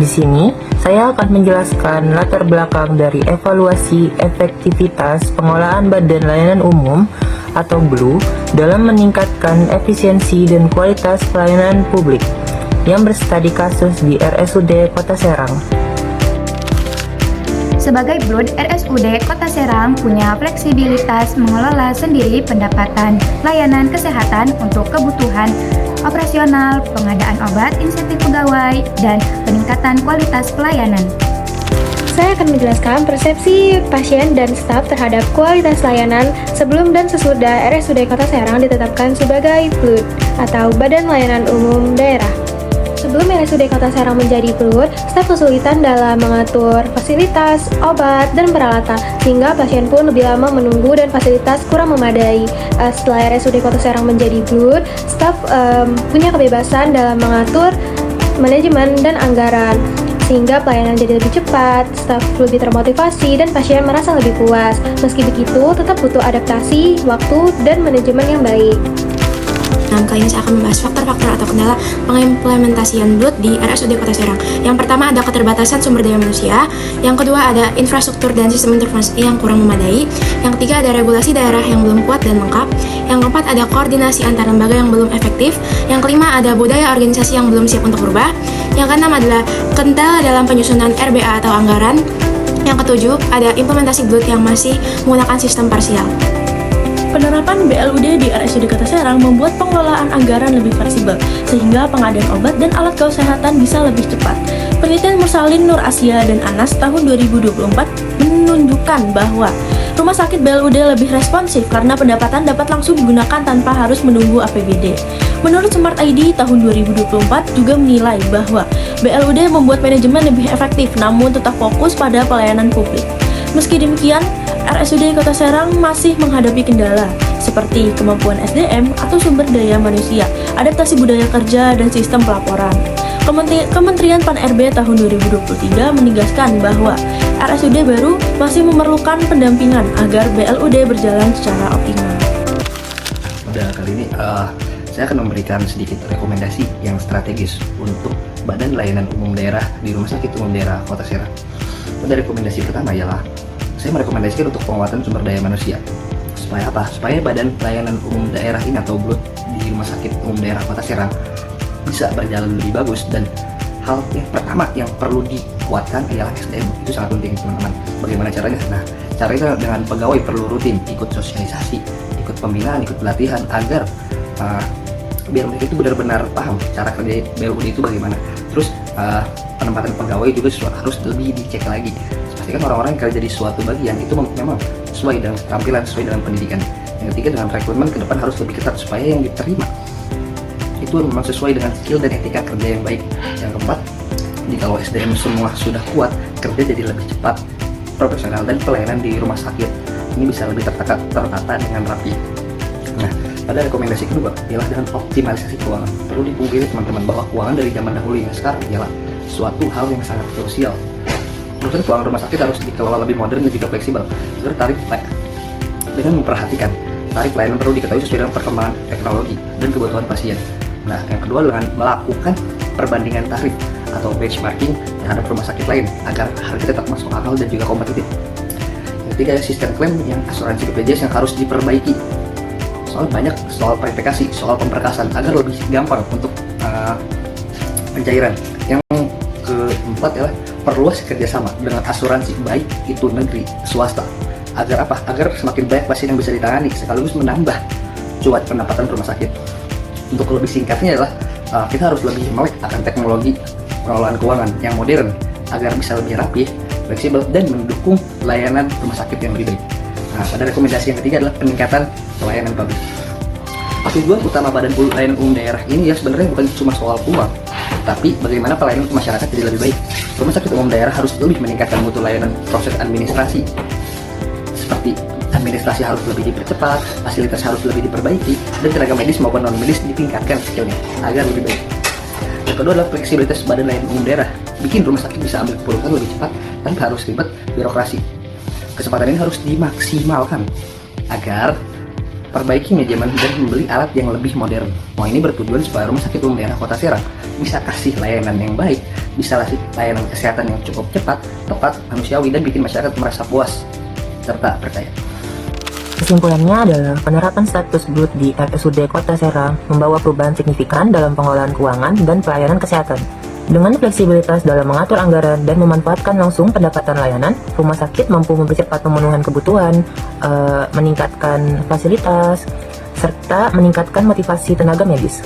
sini, saya akan menjelaskan latar belakang dari evaluasi efektivitas pengelolaan Badan Layanan Umum atau BLU dalam meningkatkan efisiensi dan kualitas pelayanan publik yang berstudi kasus di RSUD Kota Serang. Sebagai BLUD, RSUD Kota Serang punya fleksibilitas mengelola sendiri pendapatan layanan kesehatan untuk kebutuhan operasional, pengadaan obat, insentif pegawai, dan peningkatan kualitas pelayanan. Saya akan menjelaskan persepsi pasien dan staf terhadap kualitas layanan sebelum dan sesudah RSUD Kota Serang ditetapkan sebagai BLUD atau Badan Layanan Umum Daerah. Sebelum RSUD Kota Serang menjadi BLUD, staf kesulitan dalam mengatur fasilitas, obat, dan peralatan, sehingga pasien pun lebih lama menunggu dan fasilitas kurang memadai. Setelah RSUD Kota Serang menjadi BLUD, staf punya kebebasan dalam mengatur manajemen dan anggaran, sehingga pelayanan jadi lebih cepat, staf lebih termotivasi, dan pasien merasa lebih puas. Meski begitu, tetap butuh adaptasi, waktu, dan manajemen yang baik. Kali ini saya akan membahas faktor-faktor atau kendala pengimplementasian BLUD di RSUD Kota Serang. Yang pertama ada keterbatasan sumber daya manusia. Yang kedua ada infrastruktur dan sistem informasi yang kurang memadai. Yang ketiga ada regulasi daerah yang belum kuat dan lengkap. Yang keempat ada koordinasi antar lembaga yang belum efektif. Yang kelima ada budaya organisasi yang belum siap untuk berubah. Yang keenam adalah kendala dalam penyusunan RBA atau anggaran. Yang ketujuh ada implementasi BLUD yang masih menggunakan sistem parsial. Penerapan BLUD di RSUD Kota Serang membuat pengelolaan anggaran lebih fleksibel, sehingga pengadaan obat dan alat kesehatan bisa lebih cepat. Penelitian Mursalin Nur Asia dan Anas tahun 2024 menunjukkan bahwa rumah sakit BLUD lebih responsif karena pendapatan dapat langsung digunakan tanpa harus menunggu APBD. Menurut Smart ID tahun 2024 juga menilai bahwa BLUD membuat manajemen lebih efektif namun tetap fokus pada pelayanan publik. Meski demikian, RSUD Kota Serang masih menghadapi kendala seperti kemampuan SDM atau sumber daya manusia, adaptasi budaya kerja, dan sistem pelaporan. Kementerian Pan-RB tahun 2023 menegaskan bahwa RSUD baru masih memerlukan pendampingan agar BLUD berjalan secara optimal. Pada kali ini saya akan memberikan sedikit rekomendasi yang strategis untuk Badan Layanan Umum Daerah di Rumah Sakit Umum Daerah Kota Serang. Pada rekomendasi pertama ialah saya merekomendasikan untuk penguatan sumber daya manusia. Supaya apa? Supaya Badan Layanan Umum Daerah ini atau BLUD di Rumah Sakit Umum Daerah Kota Serang bisa berjalan lebih bagus. Dan hal yang pertama yang perlu dikuatkan ialah SDM. Itu sangat penting teman-teman. Bagaimana caranya? Nah, caranya dengan pegawai perlu rutin ikut sosialisasi, ikut pembinaan, ikut pelatihan agar biar mereka itu benar-benar paham cara kerja BLUD itu bagaimana. Terus penempatan pegawai juga harus lebih dicek lagi. Pastikan orang-orang yang kerja di suatu bagian itu memang sesuai dengan keterampilan, sesuai dengan pendidikan. Yang ketiga, dengan rekrutmen ke depan harus lebih ketat supaya yang diterima itu memang sesuai dengan skill dan etika kerja yang baik. Yang keempat, jika SDM semua sudah kuat, kerja jadi lebih cepat, profesional, dan pelayanan di rumah sakit ini bisa lebih tertata dengan rapi. Nah, pada rekomendasi kedua ialah dengan optimalisasi keuangan. Perlu dipungkiri teman-teman bahwa keuangan dari zaman dahulu hingga sekarang ialah suatu hal yang sangat krusial. Menurut keuangan rumah sakit harus dikelola lebih modern dan juga fleksibel agar tarif dengan memperhatikan tarif pelayanan perlu diketahui sesuai dengan perkembangan teknologi dan kebutuhan pasien. Nah, yang kedua dengan melakukan perbandingan tarif atau benchmarking terhadap rumah sakit lain agar harga tetap masuk akal dan juga kompetitif. Yang ketiga, sistem klaim yang asuransi BPJS yang harus diperbaiki. Soal banyak soal verifikasi, soal pemberkasan agar lebih gampang untuk pencairan. Yang keempat adalah perluas kerjasama dengan asuransi baik itu negeri swasta agar apa? Agar semakin banyak pasien yang bisa ditangani sekaligus menambah cuan pendapatan rumah sakit. Untuk lebih singkatnya adalah kita harus lebih melek akan teknologi pengelolaan keuangan yang modern agar bisa lebih rapi, fleksibel, dan mendukung layanan rumah sakit yang lebih baik. Nah, pada rekomendasi yang ketiga adalah peningkatan pelayanan publik. Tujuan utama Badan Layanan Umum Daerah ini ya sebenarnya bukan cuma soal uang, tapi bagaimana pelayanan ke masyarakat jadi lebih baik. Rumah sakit umum daerah harus lebih meningkatkan mutu layanan proses administrasi, seperti administrasi harus lebih dipercepat, fasilitas harus lebih diperbaiki, dan tenaga medis maupun non medis ditingkatkan skillnya agar lebih baik. Yang kedua adalah fleksibilitas Badan Layanan Umum Daerah, bikin rumah sakit bisa ambil keputusan lebih cepat tanpa harus ribet birokrasi. Kesempatan ini harus dimaksimalkan agar perbaiki manajemen dan membeli alat yang lebih modern. Ini bertujuan supaya Rumah Sakit Umum Daerah Kota Serang bisa kasih layanan yang baik instalasi layanan kesehatan yang cukup cepat, tepat, manusiawi, dan bikin masyarakat merasa puas serta percaya. Kesimpulannya adalah penerapan status BLUT di RSUD Kota Serang membawa perubahan signifikan dalam pengelolaan keuangan dan pelayanan kesehatan. Dengan fleksibilitas dalam mengatur anggaran dan memanfaatkan langsung pendapatan layanan, rumah sakit mampu mempercepat pemenuhan kebutuhan, meningkatkan fasilitas, serta meningkatkan motivasi tenaga medis.